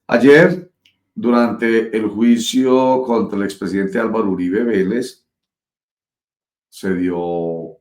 Ayer, durante el juicio contra el expresidente Álvaro Uribe Vélez, se dio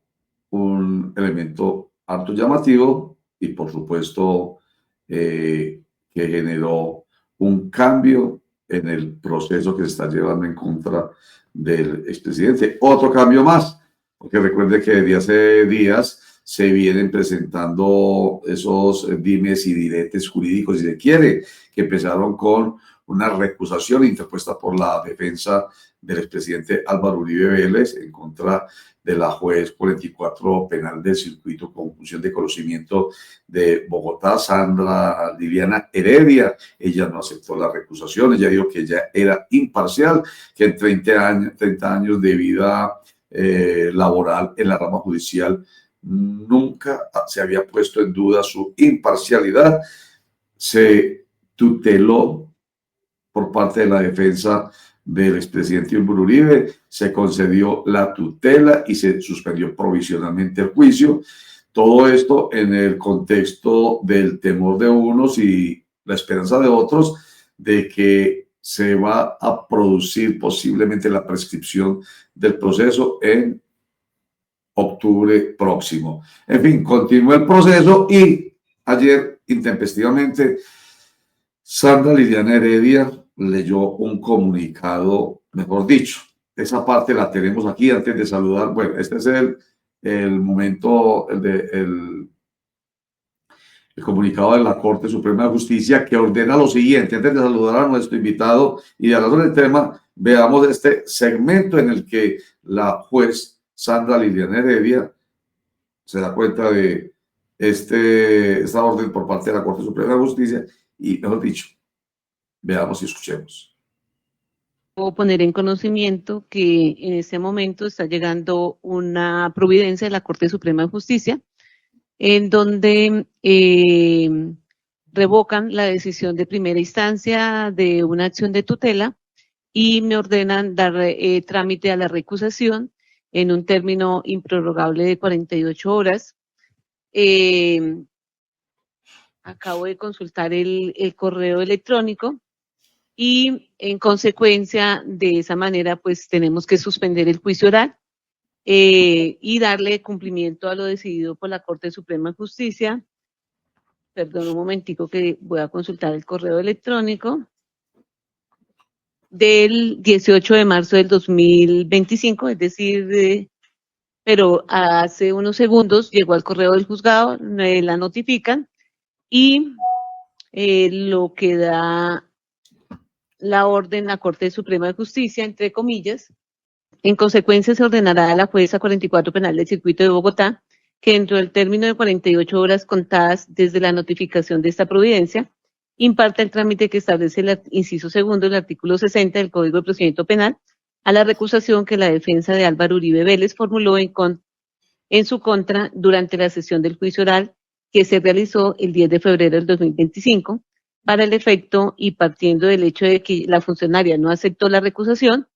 un elemento harto llamativo y, por supuesto, que generó un cambio en el proceso que se está llevando en contra del expresidente. Otro cambio más, porque recuerde que desde hace días se vienen presentando esos dimes y diretes jurídicos, si se quiere, que empezaron con una recusación interpuesta por la defensa del expresidente Álvaro Uribe Vélez en contra de la juez 44 penal del circuito con función de conocimiento de Bogotá, Sandra Liliana Heredia. Ella no aceptó la recusación, ella dijo que ella era imparcial, que en 30 años de vida laboral en la rama judicial nunca se había puesto en duda su imparcialidad. Se tuteló por parte de la defensa del expresidente Álvaro Uribe, se concedió la tutela y se suspendió provisionalmente el juicio. Todo esto en el contexto del temor de unos y la esperanza de otros de que se va a producir posiblemente la prescripción del proceso en octubre próximo. En fin, continúa el proceso y ayer, intempestivamente, Sandra Liliana Heredia leyó un comunicado, mejor dicho, esa parte la tenemos aquí antes de saludar. Bueno, este es el momento, el comunicado de la Corte Suprema de Justicia que ordena lo siguiente. Antes de saludar a nuestro invitado y de hablar sobre el tema, veamos este segmento en el que la juez Sandra Liliana Heredia se da cuenta de esta orden por parte de la Corte Suprema de Justicia y, mejor dicho, veamos y escuchemos. Puedo poner en conocimiento que en este momento está llegando una providencia de la Corte Suprema de Justicia en donde revocan la decisión de primera instancia de una acción de tutela y me ordenan dar trámite a la recusación en un término improrrogable de 48 horas. Acabo de consultar el correo electrónico y en consecuencia de esa manera pues tenemos que suspender el juicio oral y darle cumplimiento a lo decidido por la Corte Suprema de Justicia. Perdón un momentico que voy a consultar el correo electrónico del 18 de marzo del 2025, es decir, pero hace unos segundos llegó al correo del juzgado, me la notifican y lo que da la orden la Corte Suprema de Justicia, entre comillas. En consecuencia, se ordenará a la jueza 44 penal del circuito de Bogotá que dentro del término de 48 horas contadas desde la notificación de esta providencia, imparta el trámite que establece el inciso segundo del artículo 60 del Código de Procedimiento Penal a la recusación que la defensa de Álvaro Uribe Vélez formuló en su contra durante la sesión del juicio oral que se realizó el 10 de febrero del 2025, para el efecto y partiendo del hecho de que la funcionaria no aceptó la recusación,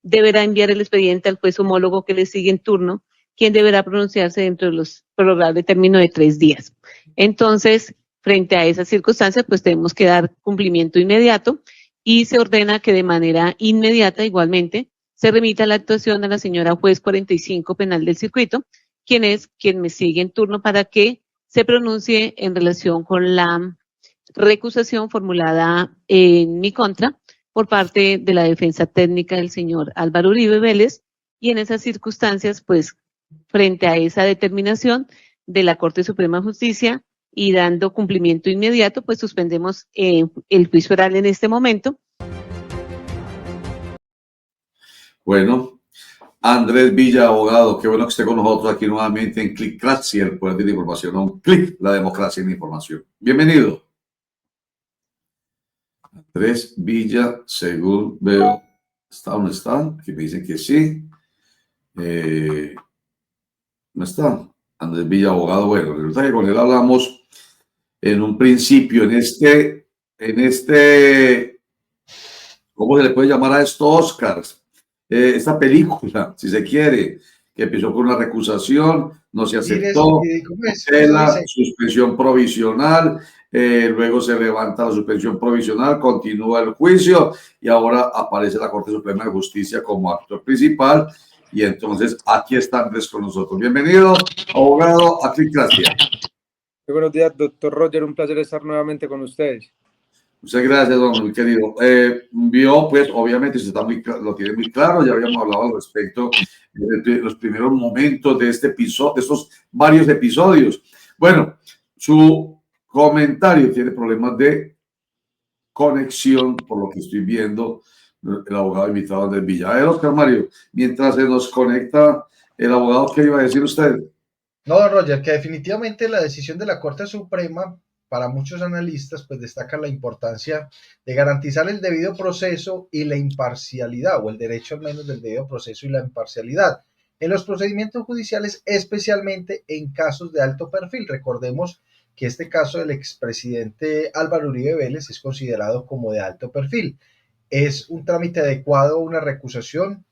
deberá enviar el expediente al juez homólogo que le sigue en turno, quien deberá pronunciarse dentro de los prorrogables término de 3 días. Entonces, frente a esas circunstancias, pues tenemos que dar cumplimiento inmediato y se ordena que de manera inmediata igualmente se remita la actuación a la señora juez 45 penal del circuito, quien me sigue en turno para que se pronuncie en relación con la recusación formulada en mi contra por parte de la defensa técnica del señor Álvaro Uribe Vélez, y en esas circunstancias, pues, frente a esa determinación de la Corte Suprema de Justicia y dando cumplimiento inmediato, pues suspendemos el juicio oral en este momento. Bueno, Andrés Villa, abogado, qué bueno que esté con nosotros aquí nuevamente en Clickracia, el poder de la información, un clic, la democracia en la información. Bienvenido. Andrés Villa, según veo, ¿está o no está? Aquí me dicen que sí. No está. Andrés Villa, abogado. Bueno, resulta que con él hablamos en un principio, en este, ¿cómo se le puede llamar a estos Oscars? Esta película, si se quiere, que empezó con una recusación, no se aceptó, la suspensión provisional, luego se levanta la suspensión provisional, continúa el juicio y ahora aparece la Corte Suprema de Justicia como actor principal. Y entonces aquí está Andrés con nosotros. Bienvenido, abogado Aclic Gracia. Muy buenos días, doctor Roger, un placer estar nuevamente con ustedes. Muchas gracias, don muy querido. Vio, pues, obviamente, usted está lo tiene muy claro, ya habíamos hablado al respecto de los primeros momentos de este episodio, de estos varios episodios. Bueno, su comentario tiene problemas de conexión, por lo que estoy viendo, el abogado invitado del Villa. Oscar Mario, mientras se nos conecta el abogado, ¿qué iba a decir usted? No, Roger, que definitivamente la decisión de la Corte Suprema, para muchos analistas, pues destaca la importancia de garantizar el debido proceso y la imparcialidad, o el derecho al menos del debido proceso y la imparcialidad en los procedimientos judiciales, especialmente en casos de alto perfil. Recordemos que este caso del expresidente Álvaro Uribe Vélez es considerado como de alto perfil. Es un trámite adecuado, una recusación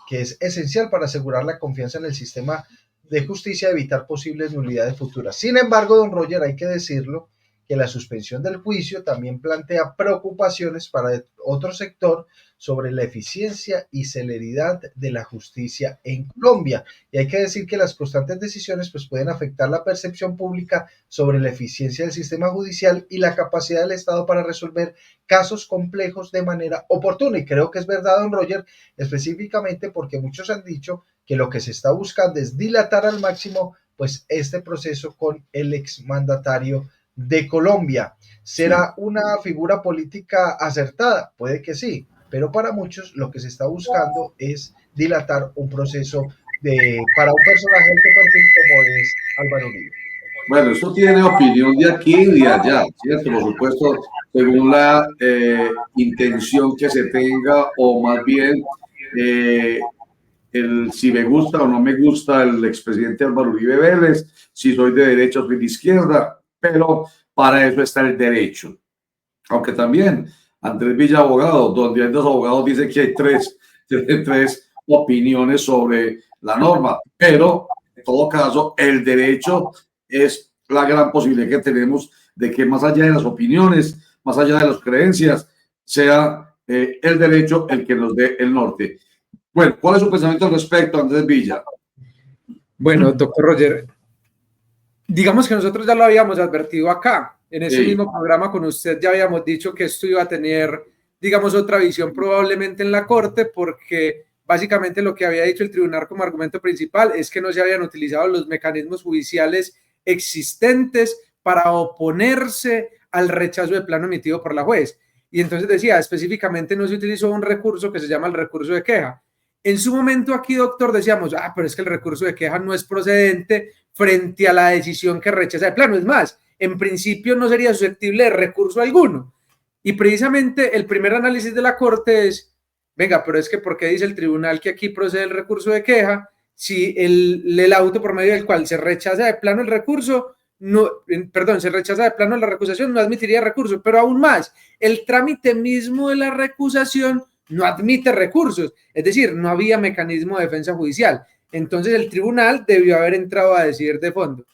que es esencial para asegurar la confianza en el sistema de justicia y evitar posibles nulidades futuras. Sin embargo, don Roger, hay que decirlo, que la suspensión del juicio también plantea preocupaciones para otro sector sobre la eficiencia y celeridad de la justicia en Colombia. Y hay que decir que las constantes decisiones pues, pueden afectar la percepción pública sobre la eficiencia del sistema judicial y la capacidad del Estado para resolver casos complejos de manera oportuna. Y creo que es verdad, don Roger, específicamente porque muchos han dicho que lo que se está buscando es dilatar al máximo pues este proceso con el exmandatario de Colombia. ¿Será una figura política acertada? Puede que sí, pero para muchos lo que se está buscando es dilatar un proceso para un personaje de perfil como es Álvaro Uribe. Bueno, eso tiene opinión de aquí y de allá, ¿cierto? Por supuesto, según la intención que se tenga, o más bien si me gusta o no me gusta el expresidente Álvaro Uribe Vélez, si soy de derecha o soy de izquierda, pero para eso está el derecho. Aunque también Andrés Villa, abogado, donde hay dos abogados, dice que hay tres opiniones sobre la norma, pero en todo caso el derecho es la gran posibilidad que tenemos de que más allá de las opiniones, más allá de las creencias, sea el derecho el que nos dé el norte. Bueno, ¿cuál es su pensamiento al respecto, Andrés Villa? Bueno, doctor Roger, digamos que nosotros ya lo habíamos advertido acá, en ese mismo programa con usted ya habíamos dicho que esto iba a tener, digamos, otra visión probablemente en la Corte, porque básicamente lo que había dicho el tribunal como argumento principal es que no se habían utilizado los mecanismos judiciales existentes para oponerse al rechazo de plano emitido por la juez. Y entonces decía, específicamente no se utilizó un recurso que se llama el recurso de queja. En su momento aquí, doctor, decíamos, pero es que el recurso de queja no es procedente frente a la decisión que rechaza de plano. Es más, en principio no sería susceptible de recurso alguno. Y precisamente el primer análisis de la Corte es, venga, pero es que ¿por qué dice el tribunal que aquí procede el recurso de queja si el auto por medio del cual se rechaza de plano el recurso, se rechaza de plano la recusación, no admitiría recurso? Pero aún más, el trámite mismo de la recusación no admite recursos, es decir, no había mecanismo de defensa judicial. Entonces el tribunal debió haber entrado a decidir de fondo.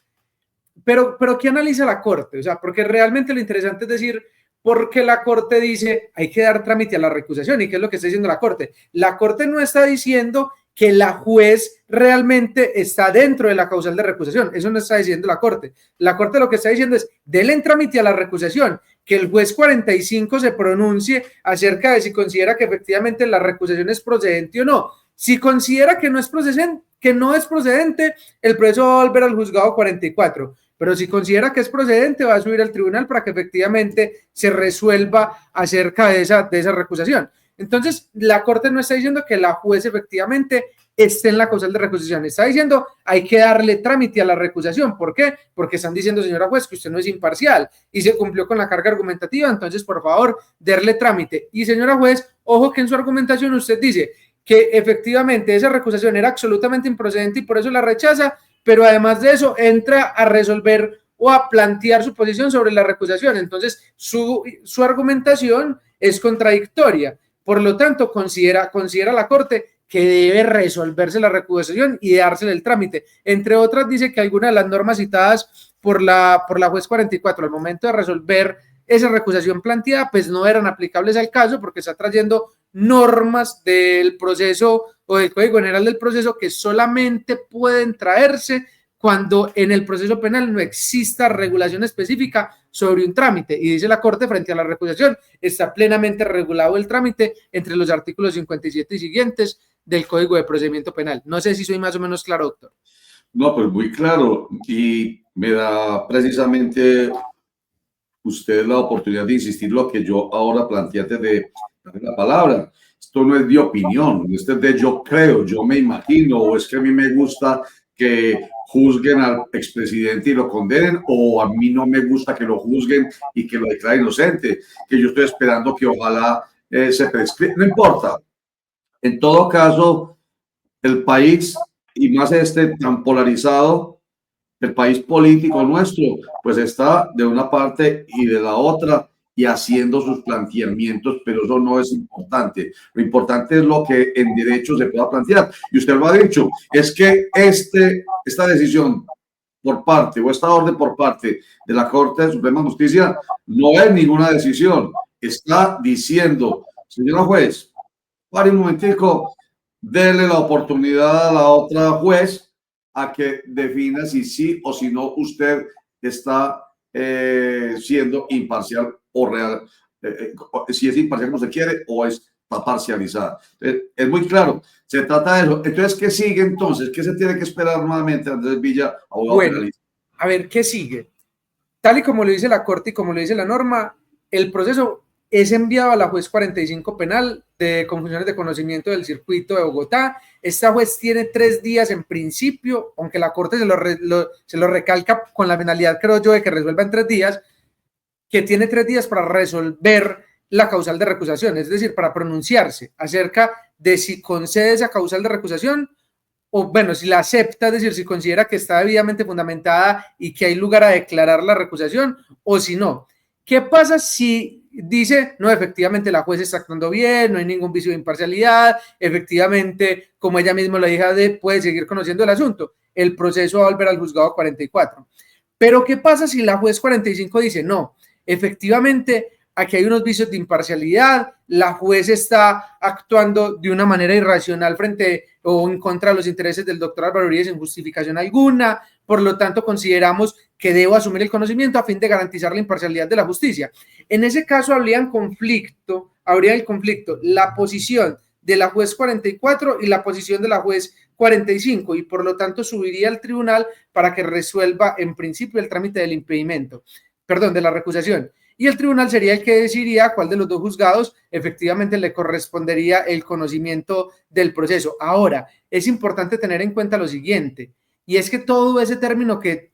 Pero ¿qué analiza la Corte? O sea, porque realmente lo interesante es decir, ¿por qué la Corte dice hay que dar trámite a la recusación? ¿Y qué es lo que está diciendo la Corte? La Corte no está diciendo que la juez realmente está dentro de la causal de recusación. Eso no está diciendo la Corte. La Corte lo que está diciendo es, denle trámite a la recusación, que el juez 45 se pronuncie acerca de si considera que efectivamente la recusación es procedente o no. Si considera que no es procedente, el proceso va a volver al juzgado 44. Pero si considera que es procedente, va a subir al tribunal para que efectivamente se resuelva acerca de esa recusación. Entonces, la Corte no está diciendo que la juez efectivamente esté en la causal de recusación, está diciendo hay que darle trámite a la recusación. ¿Por qué? Porque están diciendo, señora juez, que usted no es imparcial y se cumplió con la carga argumentativa, entonces, por favor, darle trámite. Y señora juez, ojo que en su argumentación usted dice que efectivamente esa recusación era absolutamente improcedente y por eso la rechaza, pero además de eso entra a resolver o a plantear su posición sobre la recusación. Entonces, su argumentación es contradictoria. Por lo tanto, considera la Corte que debe resolverse la recusación y dársele el trámite. Entre otras, dice que algunas de las normas citadas por la juez 44 al momento de resolver esa recusación planteada, pues no eran aplicables al caso porque está trayendo normas del proceso o del Código General del Proceso que solamente pueden traerse cuando en el proceso penal no exista regulación específica sobre un trámite. Y dice la Corte, frente a la recusación, está plenamente regulado el trámite entre los artículos 57 y siguientes del Código de Procedimiento Penal. No sé si soy más o menos claro, doctor. No, pues muy claro. Y me da precisamente usted la oportunidad de insistir lo que yo ahora planteé antes de la palabra. Esto no es de opinión, esto es de yo creo, yo me imagino, o es que a mí me gusta que juzguen al expresidente y lo condenen, o a mí no me gusta que lo juzguen y que lo declaren inocente, que yo estoy esperando que ojalá se prescriba. No importa. En todo caso, el país, y más este tan polarizado, el país político nuestro, pues está de una parte y de la otra y haciendo sus planteamientos, pero eso no es importante. Lo importante es lo que en derecho se pueda plantear. Y usted lo ha dicho, es que esta decisión por parte o esta orden por parte de la Corte de Suprema Justicia no es ninguna decisión. Está diciendo, señora juez, pare un momentico, dele la oportunidad a la otra juez a que defina si sí o si no usted está siendo imparcial o real, si es imparcial como se quiere o está parcializada. Es muy claro, se trata de eso. Entonces, ¿qué sigue entonces? ¿Qué se tiene que esperar nuevamente, Andrés Villa, abogado penalista? A ver, ¿qué sigue? Tal y como lo dice la Corte y como lo dice la norma, el proceso es enviado a la juez 45 penal de confusiones de conocimiento del circuito de Bogotá. Esta juez tiene 3 días en principio, aunque la Corte se lo recalca con la penalidad, creo yo, de que resuelva en 3 días, que tiene 3 días para resolver la causal de recusación, es decir, para pronunciarse acerca de si concede esa causal de recusación o, bueno, si la acepta, es decir, si considera que está debidamente fundamentada y que hay lugar a declarar la recusación, o si no. ¿Qué pasa si dice, no, efectivamente la juez está actuando bien, no hay ningún vicio de imparcialidad, efectivamente, como ella misma lo dijo, puede seguir conociendo el asunto? El proceso va a volver al juzgado 44. Pero ¿qué pasa si la juez 45 dice, no, efectivamente, aquí hay unos vicios de imparcialidad, la juez está actuando de una manera irracional frente o en contra de los intereses del doctor Álvaro Uribe sin justificación alguna, por lo tanto consideramos que debo asumir el conocimiento a fin de garantizar la imparcialidad de la justicia? En ese caso habría el conflicto, la posición de la juez 44 y la posición de la juez 45, y por lo tanto subiría al tribunal para que resuelva en principio el trámite del impedimento, de la recusación. Y el tribunal sería el que decidiría cuál de los dos juzgados efectivamente le correspondería el conocimiento del proceso. Ahora, es importante tener en cuenta lo siguiente, y es que todo ese término que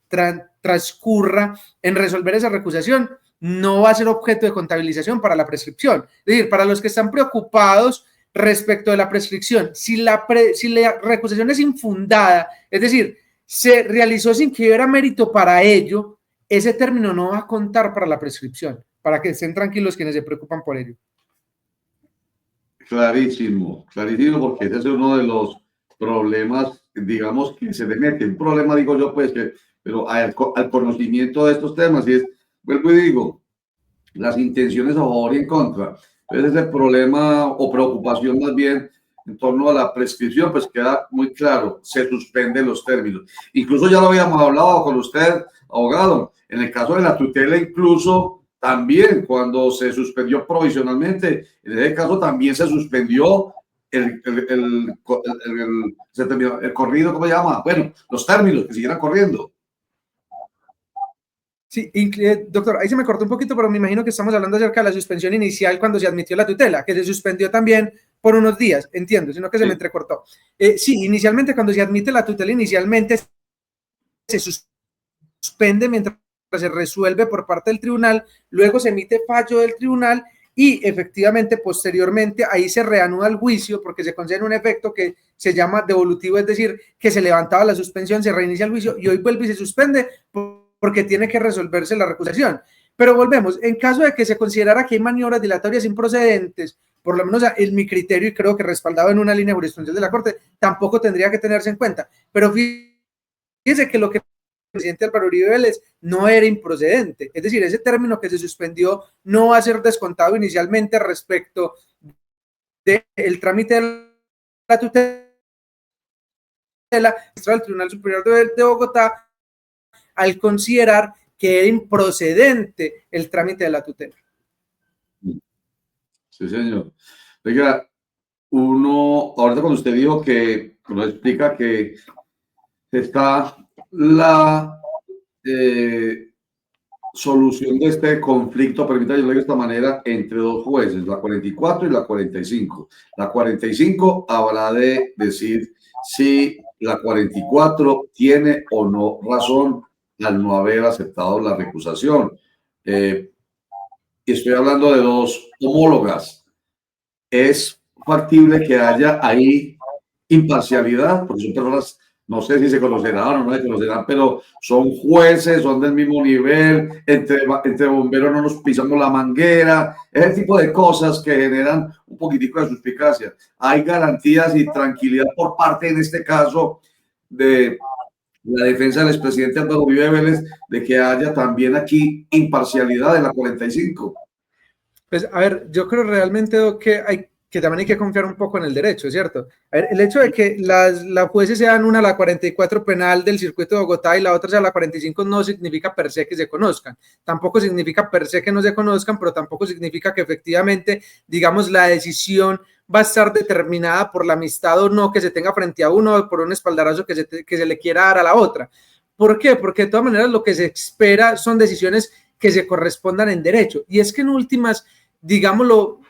transcurra en resolver esa recusación no va a ser objeto de contabilización para la prescripción. Es decir, para los que están preocupados respecto de la prescripción, si la recusación es infundada, es decir, se realizó sin que hubiera mérito para ello, ese término no va a contar para la prescripción, para que estén tranquilos quienes se preocupan por ello. Clarísimo, clarísimo, porque ese es uno de los problemas, digamos, que se le mete. Un problema, digo yo, pues, pero al conocimiento de estos temas, y es, vuelvo y digo, las intenciones a favor y en contra. Entonces, ese problema o preocupación más bien en torno a la prescripción, pues queda muy claro, se suspenden los términos. Incluso ya lo habíamos hablado con usted, abogado, en el caso de la tutela, incluso también cuando se suspendió provisionalmente, en ese caso también se suspendió el corrido, ¿cómo se llama? Bueno, los términos que siguieran corriendo. Sí, doctor, ahí se me cortó un poquito, pero me imagino que estamos hablando acerca de la suspensión inicial cuando se admitió la tutela, que se suspendió también por unos días, entiendo, sino que se me entrecortó. Sí, inicialmente cuando se admite la tutela, inicialmente se suspende mientras se resuelve por parte del tribunal, luego se emite fallo del tribunal y efectivamente posteriormente ahí se reanuda el juicio porque se concede un efecto que se llama devolutivo, es decir, que se levantaba la suspensión, se reinicia el juicio y hoy vuelve y se suspende porque tiene que resolverse la recusación. Pero volvemos, en caso de que se considerara que hay maniobras dilatorias improcedentes por lo menos en mi criterio, y creo que respaldado en una línea jurisprudencial de la Corte, tampoco tendría que tenerse en cuenta. Pero fíjese que lo que el presidente Álvaro Uribe Vélez no era improcedente, es decir, ese término que se suspendió no va a ser descontado inicialmente respecto del trámite de la tutela del Tribunal Superior de Bogotá, al considerar que era improcedente el trámite de la tutela. Sí, señor. Oiga, ahorita cuando usted dijo que nos explica que está la solución de este conflicto, permítame yo lo digo de esta manera, entre dos jueces, la 44 y la 45. La 45 habrá de decir si la 44 tiene o no razón al no haber aceptado la recusación. Estoy hablando de dos homólogas. Es factible que haya ahí imparcialidad, porque son personas, no sé si se conocerán o no se conocerán, pero son jueces, son del mismo nivel, entre bomberos no nos pisamos la manguera, ese tipo de cosas que generan un poquitico de suspicacia. Hay garantías y tranquilidad por parte, en este caso, de la defensa del expresidente Álvaro Uribe Vélez, de que haya también aquí imparcialidad en la 45. Pues, a ver, yo creo realmente que también hay que confiar un poco en el derecho, ¿cierto? A ver, el hecho de que las jueces sean una la 44 penal del circuito de Bogotá y la otra sea la 45 no significa per se que se conozcan. Tampoco significa per se que no se conozcan, pero tampoco significa que efectivamente, digamos, la decisión va a estar determinada por la amistad o no que se tenga frente a uno o por un espaldarazo que se le quiera dar a la otra. ¿Por qué? Porque de todas maneras lo que se espera son decisiones que se correspondan en derecho. Y es que en últimas, digámoslo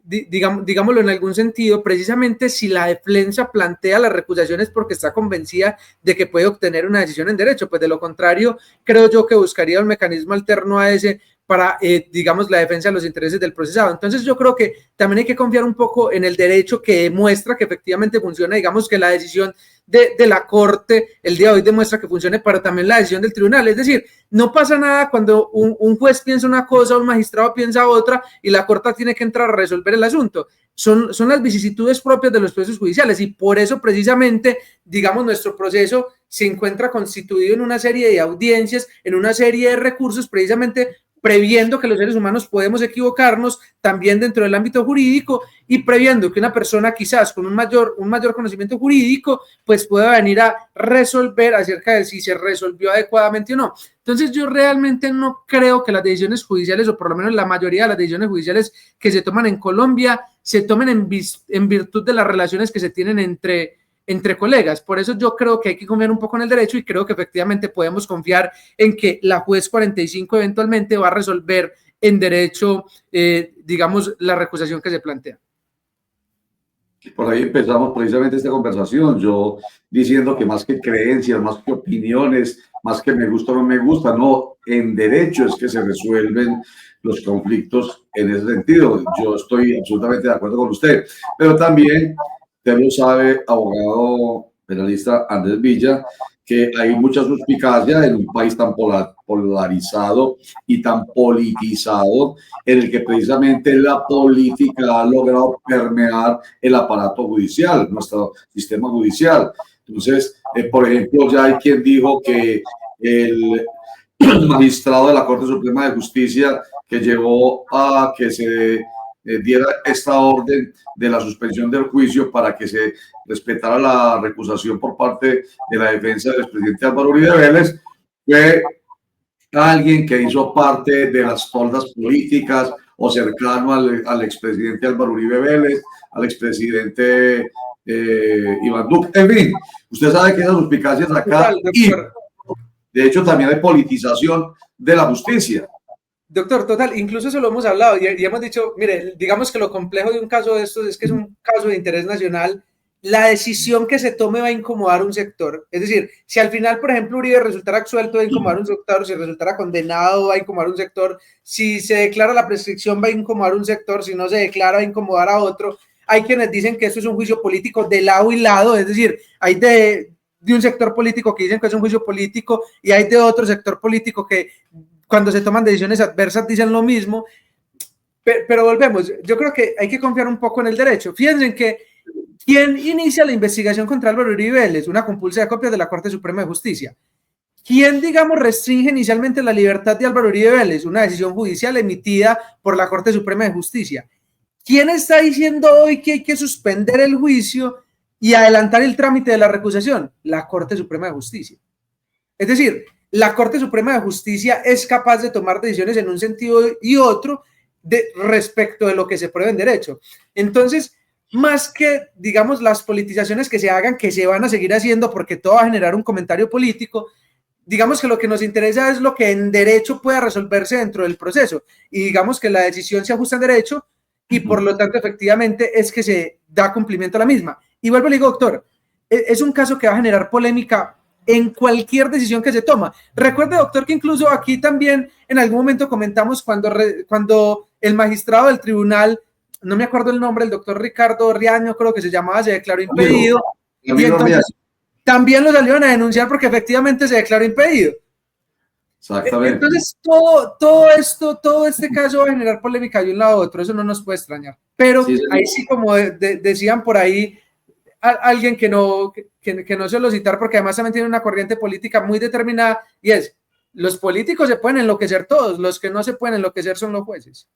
en algún sentido, precisamente si la defensa plantea las recusaciones porque está convencida de que puede obtener una decisión en derecho, pues de lo contrario, creo yo que buscaría un mecanismo alterno a ese para, digamos, la defensa de los intereses del procesado. Entonces yo creo que también hay que confiar un poco en el derecho que demuestra que efectivamente funciona, digamos que la decisión de la Corte el día de hoy demuestra que funcione, pero también la decisión del tribunal. Es decir, no pasa nada cuando un juez piensa una cosa, un magistrado piensa otra y la Corte tiene que entrar a resolver el asunto. Son las vicisitudes propias de los procesos judiciales y por eso precisamente, digamos, nuestro proceso se encuentra constituido en una serie de audiencias, en una serie de recursos, precisamente previendo que los seres humanos podemos equivocarnos también dentro del ámbito jurídico y previendo que una persona quizás con un mayor conocimiento jurídico pues pueda venir a resolver acerca de si se resolvió adecuadamente o no. Entonces yo realmente no creo que las decisiones judiciales, o por lo menos la mayoría de las decisiones judiciales que se toman en Colombia, se tomen en virtud de las relaciones que se tienen entre colegas. Por eso yo creo que hay que confiar un poco en el derecho y creo que efectivamente podemos confiar en que la juez 45 eventualmente va a resolver en derecho, digamos, la recusación que se plantea. Por ahí empezamos precisamente esta conversación, yo diciendo que más que creencias, más que opiniones, más que me gusta o no me gusta, no, en derecho es que se resuelven los conflictos en ese sentido. Yo estoy absolutamente de acuerdo con usted, pero también, usted lo sabe, abogado penalista Andrés Villa, que hay mucha suspicacia en un país tan polarizado y tan politizado, en el que precisamente la política ha logrado permear el aparato judicial, nuestro sistema judicial. Entonces, por ejemplo, ya hay quien dijo que el magistrado de la Corte Suprema de Justicia que llevó a que se diera esta orden de la suspensión del juicio para que se respetara la recusación por parte de la defensa del expresidente Álvaro Uribe Vélez, fue alguien que hizo parte de las toldas políticas o cercano al expresidente Álvaro Uribe Vélez, al expresidente Iván Duque. En fin, usted sabe que esas suspicacias acá, y de hecho también hay politización de la justicia. Doctor, total, incluso eso lo hemos hablado y hemos dicho, mire, digamos que lo complejo de un caso de estos es que es un caso de interés nacional. La decisión que se tome va a incomodar un sector. Es decir, si al final, por ejemplo, Uribe resultara absuelto, va a incomodar un sector, si resultara condenado, va a incomodar un sector, si se declara la prescripción, va a incomodar un sector, si no se declara, va a incomodar a otro. Hay quienes dicen que esto es un juicio político de lado y lado, es decir, hay de un sector político que dicen que es un juicio político y hay de otro sector político que cuando se toman decisiones adversas dicen lo mismo. Pero volvemos, yo creo que hay que confiar un poco en el derecho. Fíjense en que ¿quién inicia la investigación contra Álvaro Uribe Vélez? Una compulsa de copias de la Corte Suprema de Justicia. ¿Quién, digamos, restringe inicialmente la libertad de Álvaro Uribe Vélez? Una decisión judicial emitida por la Corte Suprema de Justicia. ¿Quién está diciendo hoy que hay que suspender el juicio y adelantar el trámite de la recusación? La Corte Suprema de Justicia. Es decir, la Corte Suprema de Justicia es capaz de tomar decisiones en un sentido y otro respecto de lo que se pruebe en derecho. Entonces, más que, digamos, las politizaciones que se hagan, que se van a seguir haciendo porque todo va a generar un comentario político, digamos que lo que nos interesa es lo que en derecho pueda resolverse dentro del proceso y digamos que la decisión se ajusta en derecho y por lo tanto efectivamente es que se da cumplimiento a la misma. Y vuelvo y le digo, doctor, es un caso que va a generar polémica en cualquier decisión que se toma. Recuerde, doctor, que incluso aquí también en algún momento comentamos cuando el magistrado del tribunal, no me acuerdo el nombre, el doctor Ricardo Riaño, creo que se llamaba, se declaró impedido. Y entonces también lo salieron a denunciar porque efectivamente se declaró impedido. Exactamente. Entonces, todo este caso va a generar polémica de un lado a otro, eso no nos puede extrañar. Pero sí, ahí sí, como decían por ahí, alguien que no suelo citar, porque además también tiene una corriente política muy determinada, y es, los políticos se pueden enloquecer todos, los que no se pueden enloquecer son los jueces.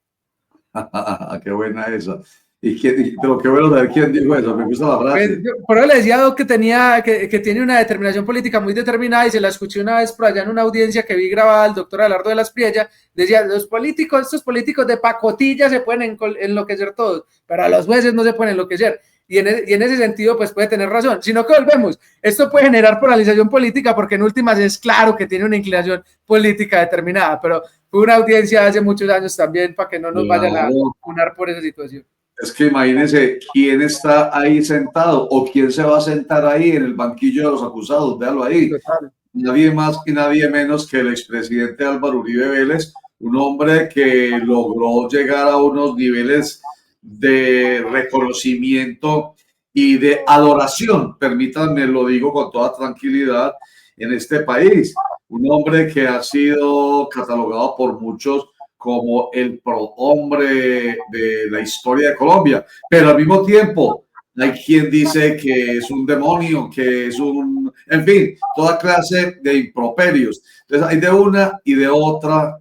Qué buena esa. Pero qué bueno saber quién dijo eso, me gusta la frase. Por eso le decía a Doc que tiene una determinación política muy determinada, y se la escuché una vez por allá en una audiencia que vi grabada al doctor Abelardo de las Priella, decía, estos políticos de pacotilla se pueden enloquecer todos, pero a los jueces no se pueden enloquecer. Y en ese sentido, pues puede tener razón. Sino que volvemos, esto puede generar polarización política, porque en últimas es claro que tiene una inclinación política determinada, pero fue una audiencia hace muchos años también, para que no nos vayan a funar por esa situación. Es que imagínense quién está ahí sentado o quién se va a sentar ahí en el banquillo de los acusados, véalo ahí. Total. Nadie más y nadie menos que el expresidente Álvaro Uribe Vélez, un hombre que logró llegar a unos niveles de reconocimiento y de adoración, permítanme, lo digo con toda tranquilidad, en este país. Un hombre que ha sido catalogado por muchos como el prohombre de la historia de Colombia, pero al mismo tiempo hay quien dice que es un demonio, que es un, en fin, toda clase de improperios. Entonces hay de una y de otra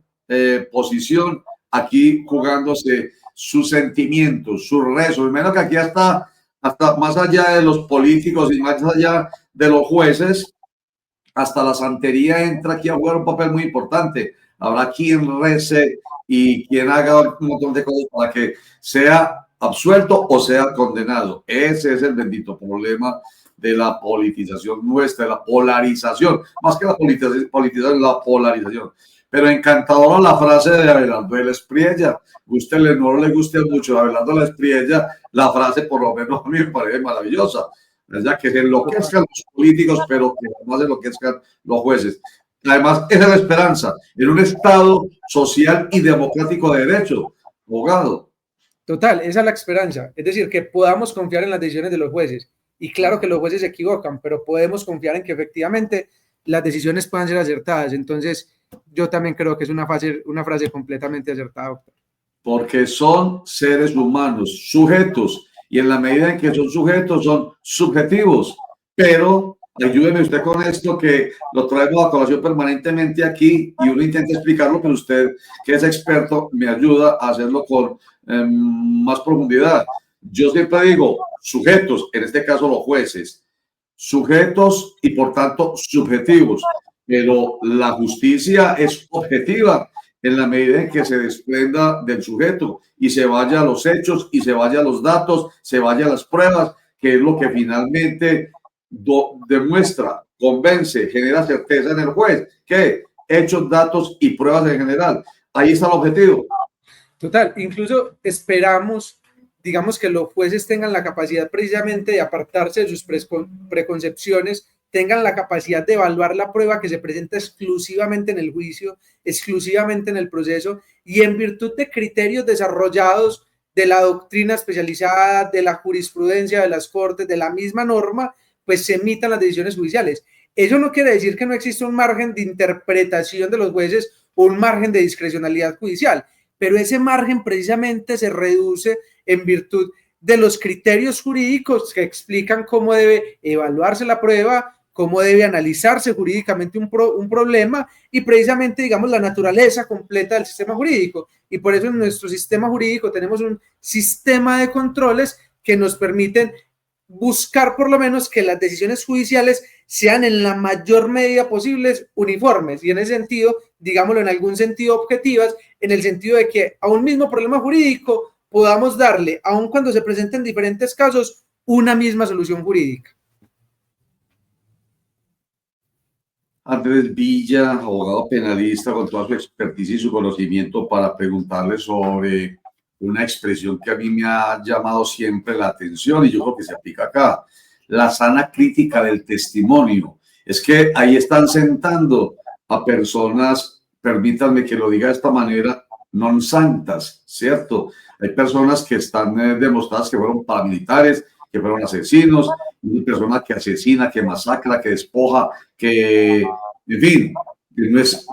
posición aquí jugándose sus sentimientos, sus rezos. Menos que aquí hasta más allá de los políticos y más allá de los jueces, hasta la santería entra aquí a jugar un papel muy importante. Habrá quien rece y quien haga un montón de cosas para que sea absuelto o sea condenado. Ese es el bendito problema de la politización nuestra, de la polarización. Más que la politización, la polarización. Pero encantadora la frase de Abelardo de la Espriella. Gústele, no le guste mucho a Abelardo de la Espriella, la frase por lo menos a mí me parece maravillosa. Ya que se enloquezcan los políticos, pero que no se enloquezcan los jueces. Además, esa es la esperanza en un Estado social y democrático de derecho, abogado. Total, esa es la esperanza. Es decir, que podamos confiar en las decisiones de los jueces. Y claro que los jueces se equivocan, pero podemos confiar en que efectivamente las decisiones puedan ser acertadas. Entonces, yo también creo que es una frase completamente acertada, doctor. Porque son seres humanos, sujetos, y en la medida en que son sujetos, son subjetivos. Pero ayúdeme usted con esto, que lo traemos a colación permanentemente aquí y uno intenta explicarlo, pero usted, que es experto, me ayuda a hacerlo con más profundidad. Yo siempre digo sujetos, en este caso los jueces, sujetos y por tanto subjetivos, pero la justicia es objetiva en la medida en que se desprenda del sujeto y se vaya a los hechos y se vaya a los datos, se vaya a las pruebas, que es lo que finalmente demuestra, convence, genera certeza en el juez, que hechos, datos y pruebas en general. Ahí está el objetivo. Total, incluso esperamos, digamos, que los jueces tengan la capacidad precisamente de apartarse de sus preconcepciones, tengan la capacidad de evaluar la prueba que se presenta exclusivamente en el juicio, exclusivamente en el proceso, y en virtud de criterios desarrollados de la doctrina especializada, de la jurisprudencia de las cortes, de la misma norma, pues se emitan las decisiones judiciales. Eso no quiere decir que no exista un margen de interpretación de los jueces o un margen de discrecionalidad judicial, pero ese margen precisamente se reduce en virtud de los criterios jurídicos que explican cómo debe evaluarse la prueba, cómo debe analizarse jurídicamente un problema y precisamente, digamos, la naturaleza completa del sistema jurídico. Y por eso en nuestro sistema jurídico tenemos un sistema de controles que nos permiten buscar por lo menos que las decisiones judiciales sean en la mayor medida posible uniformes y en ese sentido, digámoslo en algún sentido objetivas, en el sentido de que a un mismo problema jurídico podamos darle, aun cuando se presenten diferentes casos, una misma solución jurídica. Andrés Villa, abogado penalista con toda su experticia y su conocimiento, para preguntarle sobre una expresión que a mí me ha llamado siempre la atención y yo creo que se aplica acá, la sana crítica del testimonio. Es que ahí están sentando a personas, permítanme que lo diga de esta manera, non santas, ¿cierto? Hay personas que están demostradas que fueron paramilitares, que fueron asesinos, una persona que asesina, que masacra, que despoja, que, en fin, que no es...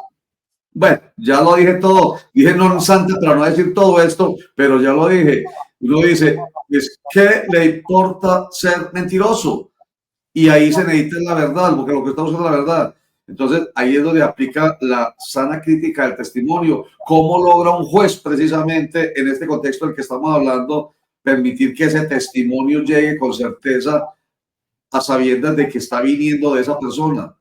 Bueno, ya lo dije todo, dije non santa para no decir todo esto, pero ya lo dije. Uno dice, pues, ¿qué le importa ser mentiroso? Y ahí se necesita la verdad, porque lo que estamos es la verdad. Entonces, ahí es donde aplica la sana crítica del testimonio. ¿Cómo logra un juez, precisamente, en este contexto del que estamos hablando, permitir que ese testimonio llegue con certeza a sabiendas de que está viniendo de esa persona?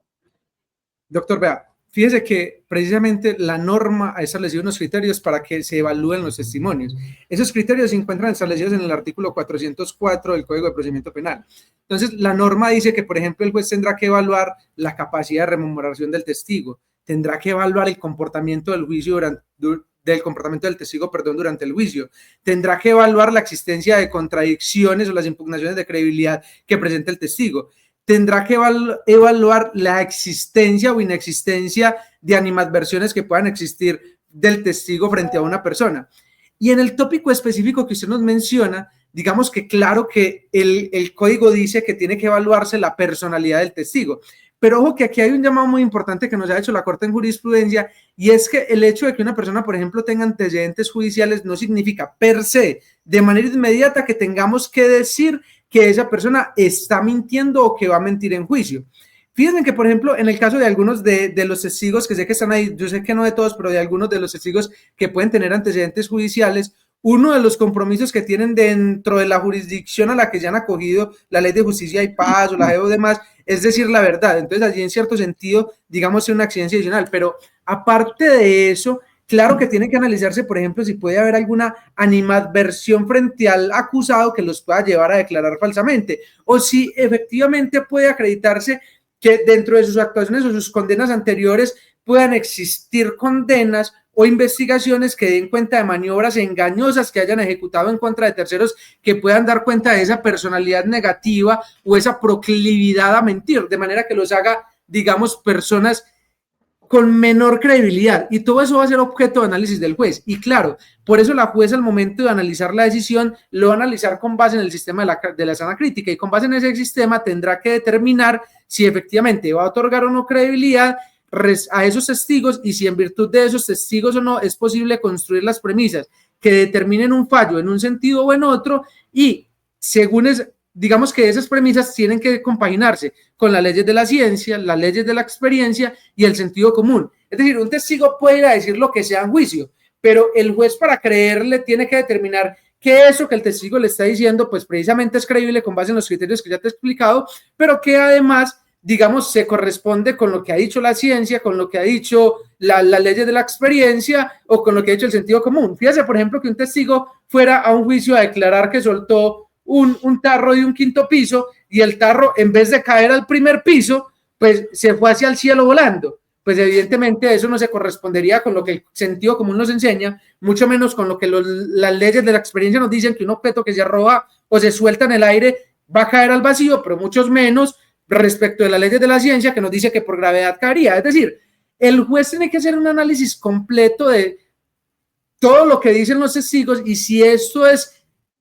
Doctor, vea, fíjese que precisamente la norma ha establecido unos criterios para que se evalúen los testimonios. Esos criterios se encuentran establecidos en el artículo 404 del Código de Procedimiento Penal. Entonces, la norma dice que, por ejemplo, el juez tendrá que evaluar la capacidad de rememoración del testigo, tendrá que evaluar el comportamiento del juicio del testigo durante el juicio, tendrá que evaluar la existencia de contradicciones o las impugnaciones de credibilidad que presenta el testigo, tendrá que evaluar la existencia o inexistencia de animadversiones que puedan existir del testigo frente a una persona. Y en el tópico específico que usted nos menciona, digamos que claro que el código dice que tiene que evaluarse la personalidad del testigo. Pero ojo que aquí hay un llamado muy importante que nos ha hecho la Corte en jurisprudencia, y es que el hecho de que una persona, por ejemplo, tenga antecedentes judiciales no significa per se, de manera inmediata, que tengamos que decir que esa persona está mintiendo o que va a mentir en juicio. Fíjense que, por ejemplo, en el caso de algunos de los testigos que sé que están ahí, yo sé que no de todos, pero de algunos de los testigos que pueden tener antecedentes judiciales, uno de los compromisos que tienen dentro de la jurisdicción a la que se han acogido, la Ley de Justicia y Paz o la JEP o demás, es decir la verdad. Entonces, allí en cierto sentido, digamos, es una exigencia adicional. Pero aparte de eso, claro que tiene que analizarse, por ejemplo, si puede haber alguna animadversión frente al acusado que los pueda llevar a declarar falsamente, o si efectivamente puede acreditarse que dentro de sus actuaciones o sus condenas anteriores puedan existir condenas o investigaciones que den cuenta de maniobras engañosas que hayan ejecutado en contra de terceros, que puedan dar cuenta de esa personalidad negativa o esa proclividad a mentir, de manera que los haga, digamos, personas con menor credibilidad, y todo eso va a ser objeto de análisis del juez. Y claro, por eso la jueza al momento de analizar la decisión lo va a analizar con base en el sistema de la sana crítica, y con base en ese sistema tendrá que determinar si efectivamente va a otorgar o no credibilidad a esos testigos, y si en virtud de esos testigos o no es posible construir las premisas que determinen un fallo en un sentido o en otro, y según digamos que esas premisas tienen que compaginarse con las leyes de la ciencia, las leyes de la experiencia y el sentido común. Es decir, un testigo puede ir a decir lo que sea en juicio, pero el juez, para creerle, tiene que determinar que eso que el testigo le está diciendo, pues precisamente es creíble con base en los criterios que ya te he explicado, pero que además, digamos, se corresponde con lo que ha dicho la ciencia, con lo que ha dicho las leyes de la experiencia o con lo que ha dicho el sentido común. Fíjese, por ejemplo, que un testigo fuera a un juicio a declarar que soltó un tarro de un quinto piso, y el tarro, en vez de caer al primer piso, pues se fue hacia el cielo volando. Pues evidentemente eso no se correspondería con lo que el sentido común nos enseña, mucho menos con lo que las leyes de la experiencia nos dicen, que un objeto que se arroja o se suelta en el aire va a caer al vacío, pero muchos menos respecto de las leyes de la ciencia, que nos dice que por gravedad caería. Es decir, el juez tiene que hacer un análisis completo de todo lo que dicen los testigos, y si esto es,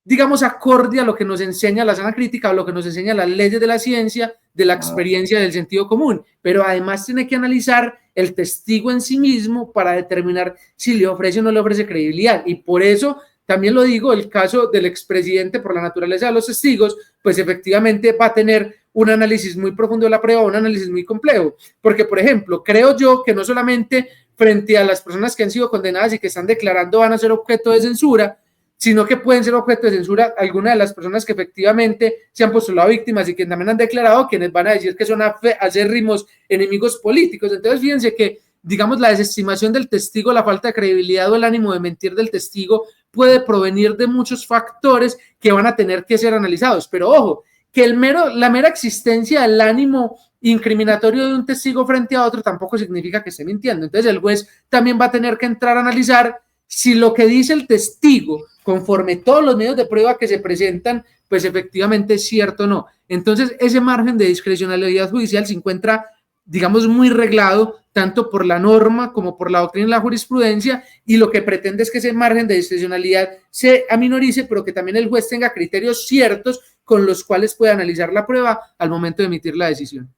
digamos, acorde a lo que nos enseña la sana crítica o lo que nos enseña las leyes de la ciencia, de la experiencia del sentido común, pero además tiene que analizar el testigo en sí mismo para determinar si le ofrece o no le ofrece credibilidad. Y por eso también lo digo, el caso del expresidente, por la naturaleza de los testigos, pues efectivamente va a tener un análisis muy profundo de la prueba, un análisis muy complejo, porque por ejemplo, creo yo que no solamente frente a las personas que han sido condenadas y que están declarando van a ser objeto de censura, sino que pueden ser objeto de censura algunas de las personas que efectivamente se han postulado víctimas y que también han declarado, quienes van a decir que son acérrimos enemigos políticos. Entonces, fíjense que, digamos, la desestimación del testigo, la falta de credibilidad o el ánimo de mentir del testigo puede provenir de muchos factores que van a tener que ser analizados. Pero ojo, que la mera existencia del ánimo incriminatorio de un testigo frente a otro tampoco significa que esté mintiendo. Entonces, el juez también va a tener que entrar a analizar si lo que dice el testigo, conforme todos los medios de prueba que se presentan, pues efectivamente es cierto o no. Entonces, ese margen de discrecionalidad judicial se encuentra, digamos, muy reglado, tanto por la norma como por la doctrina y la jurisprudencia, y lo que pretende es que ese margen de discrecionalidad se aminorice, pero que también el juez tenga criterios ciertos con los cuales pueda analizar la prueba al momento de emitir la decisión.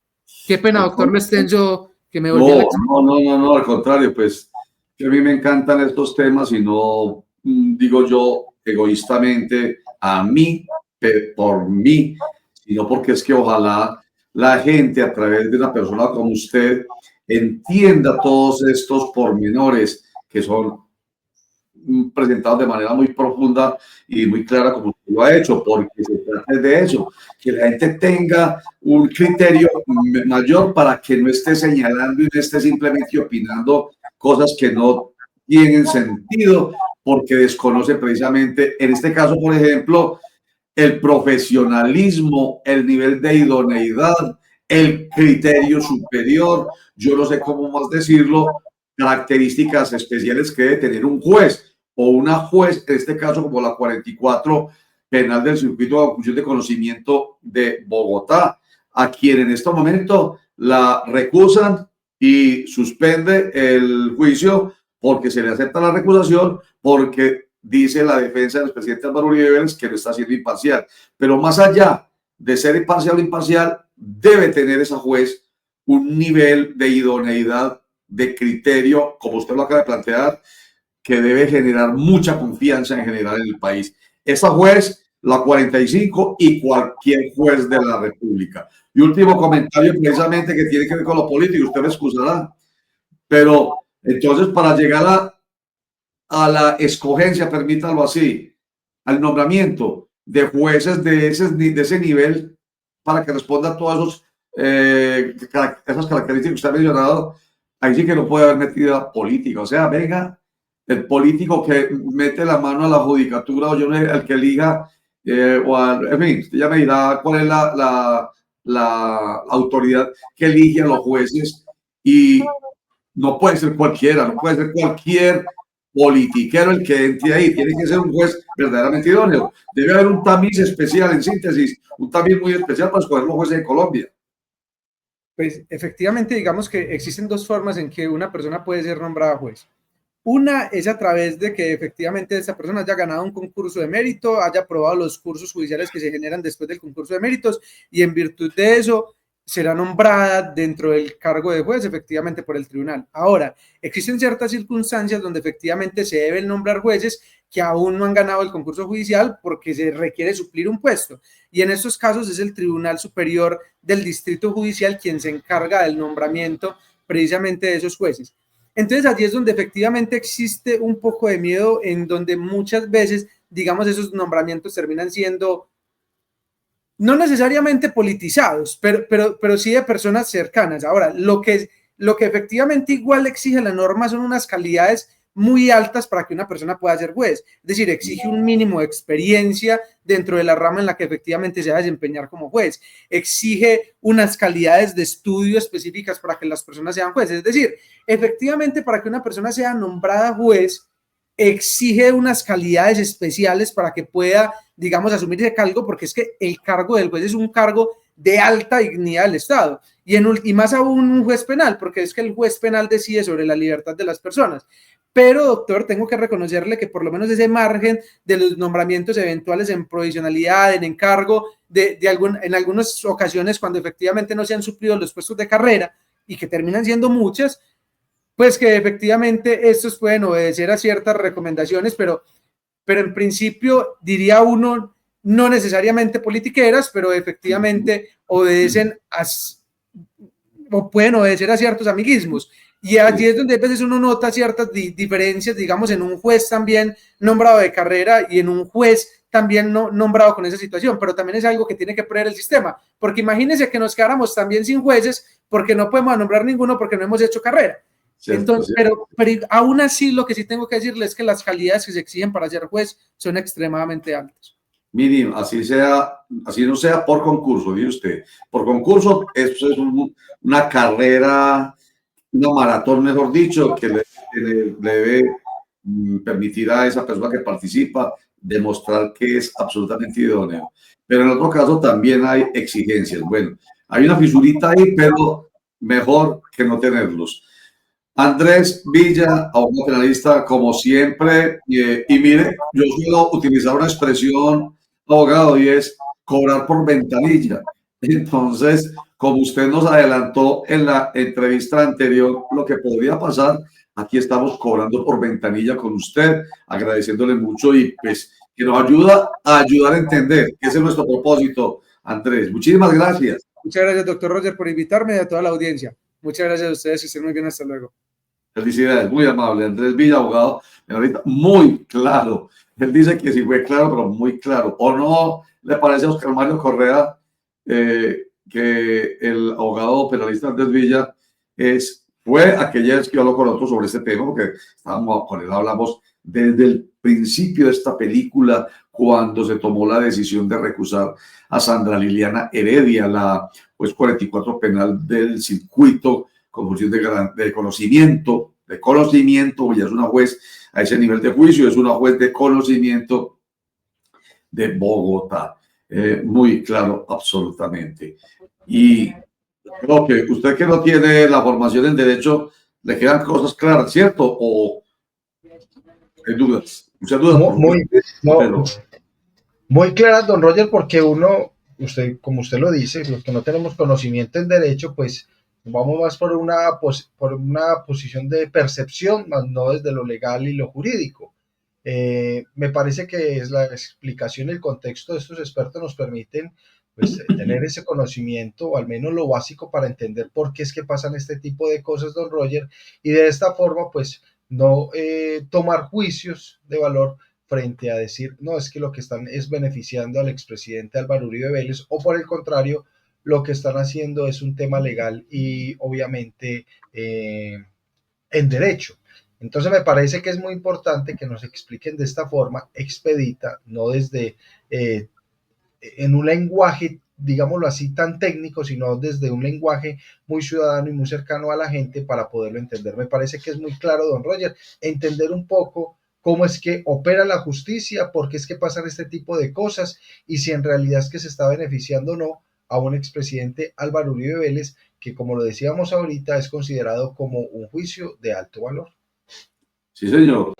Qué pena, doctor Mestenso, que me volví No, al contrario, pues que a mí me encantan estos temas y no digo yo egoístamente a mí, por mí, sino porque es que ojalá la gente a través de una persona como usted entienda todos estos pormenores que son presentados de manera muy profunda y muy clara como usted lo ha hecho, porque se trata de eso, que la gente tenga un criterio mayor para que no esté señalando y no esté simplemente opinando cosas que no tienen sentido porque desconoce precisamente, en este caso, por ejemplo, el profesionalismo, el nivel de idoneidad, el criterio superior, yo no sé cómo más decirlo, características especiales que debe tener un juez o una juez, en este caso como la 44 penal del circuito de acusación de conocimiento de Bogotá, a quien en este momento la recusan y suspende el juicio porque se le acepta la recusación, porque dice la defensa del presidente Álvaro Uribe Vélez que no está siendo imparcial. Pero más allá de ser imparcial o imparcial, debe tener esa juez un nivel de idoneidad, de criterio, como usted lo acaba de plantear, que debe generar mucha confianza en general en el país. Esa juez, la 45 y cualquier juez de la República. Y último comentario precisamente que tiene que ver con lo político, usted me excusará, pero entonces para llegar a la escogencia, permítalo así, al nombramiento de jueces de ese nivel para que responda a todas esas características que usted ha mencionado, ahí sí que no puede haber metida política. O sea, venga, el político que mete la mano a la judicatura o yo el que elija, en fin, usted ya me dirá cuál es la autoridad que elige a los jueces y no puede ser cualquiera, no puede ser cualquier politiquero el que entre ahí, tiene que ser un juez verdaderamente idóneo. Debe haber un tamiz especial, en síntesis, un tamiz muy especial para escoger los jueces de Colombia. Pues efectivamente, digamos que existen dos formas en que una persona puede ser nombrada juez. Una es a través de que efectivamente esa persona haya ganado un concurso de mérito, haya aprobado los cursos judiciales que se generan después del concurso de méritos y en virtud de eso será nombrada dentro del cargo de juez efectivamente por el tribunal. Ahora, existen ciertas circunstancias donde efectivamente se deben nombrar jueces que aún no han ganado el concurso judicial porque se requiere suplir un puesto. Y en estos casos es el Tribunal Superior del Distrito Judicial quien se encarga del nombramiento precisamente de esos jueces. Entonces allí es donde efectivamente existe un poco de miedo, en donde muchas veces, digamos, esos nombramientos terminan siendo no necesariamente politizados, pero sí de personas cercanas. Ahora, lo que efectivamente igual exige la norma son unas calidades muy altas para que una persona pueda ser juez. Es decir, exige un mínimo de experiencia dentro de la rama en la que efectivamente se va a desempeñar como juez. Exige unas calidades de estudio específicas para que las personas sean jueces. Es decir, efectivamente para que una persona sea nombrada juez, exige unas calidades especiales para que pueda, digamos, asumir ese cargo, porque es que el cargo del juez es un cargo de alta dignidad del Estado, y más aún un juez penal, porque es que el juez penal decide sobre la libertad de las personas. pero doctor, tengo que reconocerle que por lo menos ese margen de los nombramientos eventuales en provisionalidad, en encargo, en algunas ocasiones cuando efectivamente no se han suplido los puestos de carrera y que terminan siendo muchas, pues que efectivamente estos pueden obedecer a ciertas recomendaciones, pero en principio diría uno, no necesariamente politiqueras, pero efectivamente obedecen o pueden obedecer a ciertos amiguismos. Y allí es donde a veces uno nota ciertas diferencias, digamos, en un juez también nombrado de carrera y en un juez también nombrado con esa situación, pero también es algo que tiene que prever el sistema, porque imagínense que nos quedáramos también sin jueces porque no podemos nombrar ninguno porque no hemos hecho carrera. Cierto, entonces, cierto. Pero aún así lo que sí tengo que decirles es que las calidades que se exigen para ser juez son extremadamente altas. Mínimo, así no sea por concurso, dice usted. Por concurso, esto es una carrera, una maratón, mejor dicho, que le debe permitir a esa persona que participa demostrar que es absolutamente idóneo. Pero en otro caso también hay exigencias. Bueno, hay una fisurita ahí, pero mejor que no tenerlos. Andrés Villa, abogado penalista, como siempre, y mire, yo suelo utilizar una expresión, abogado, y es cobrar por ventanilla. Entonces, como usted nos adelantó en la entrevista anterior lo que podría pasar, aquí estamos cobrando por ventanilla con usted, agradeciéndole mucho y pues que nos ayuda a ayudar a entender. Ese es nuestro propósito, Andrés. Muchísimas gracias. Muchas gracias, doctor Roger, por invitarme y a toda la audiencia. Muchas gracias a ustedes y estén muy bien. Hasta luego. Felicidades, muy amable. Andrés Villa, abogado, ahorita muy claro. Él dice que sí fue claro, pero muy claro. ¿O no le parece a Oscar Mario Correa que el abogado penalista Andrés Villa fue aquella vez que yo hablo con otros sobre este tema? Porque con él hablamos desde el principio de esta película, cuando se tomó la decisión de recusar a Sandra Liliana Heredia, la juez 44 penal del circuito, con función de conocimiento, ya es una juez a ese nivel de juicio, es una juez de conocimiento de Bogotá. Muy claro, absolutamente. Y creo que usted que no tiene la formación en derecho, le quedan cosas claras, ¿cierto? ¿O hay dudas? Muchas dudas. Muy claras, don Roger, porque como usted lo dice, los que no tenemos conocimiento en derecho, pues vamos más por una posición de percepción, más no desde lo legal y lo jurídico. Me parece que es la explicación y el contexto de estos expertos nos permiten pues, tener ese conocimiento, o al menos lo básico para entender por qué es que pasan este tipo de cosas, don Roger, y de esta forma, pues, no tomar juicios de valor frente a decir, no, es que lo que están es beneficiando al expresidente Álvaro Uribe Vélez, o por el contrario, lo que están haciendo es un tema legal y obviamente en derecho. Entonces me parece que es muy importante que nos expliquen de esta forma expedita, no desde en un lenguaje, digámoslo así, tan técnico, sino desde un lenguaje muy ciudadano y muy cercano a la gente para poderlo entender. Me parece que es muy claro, don Roger, entender un poco cómo es que opera la justicia, por qué es que pasan este tipo de cosas y si en realidad es que se está beneficiando o no a un expresidente Álvaro Uribe Vélez, que como lo decíamos ahorita, es considerado como un juicio de alto valor. Sí, señor.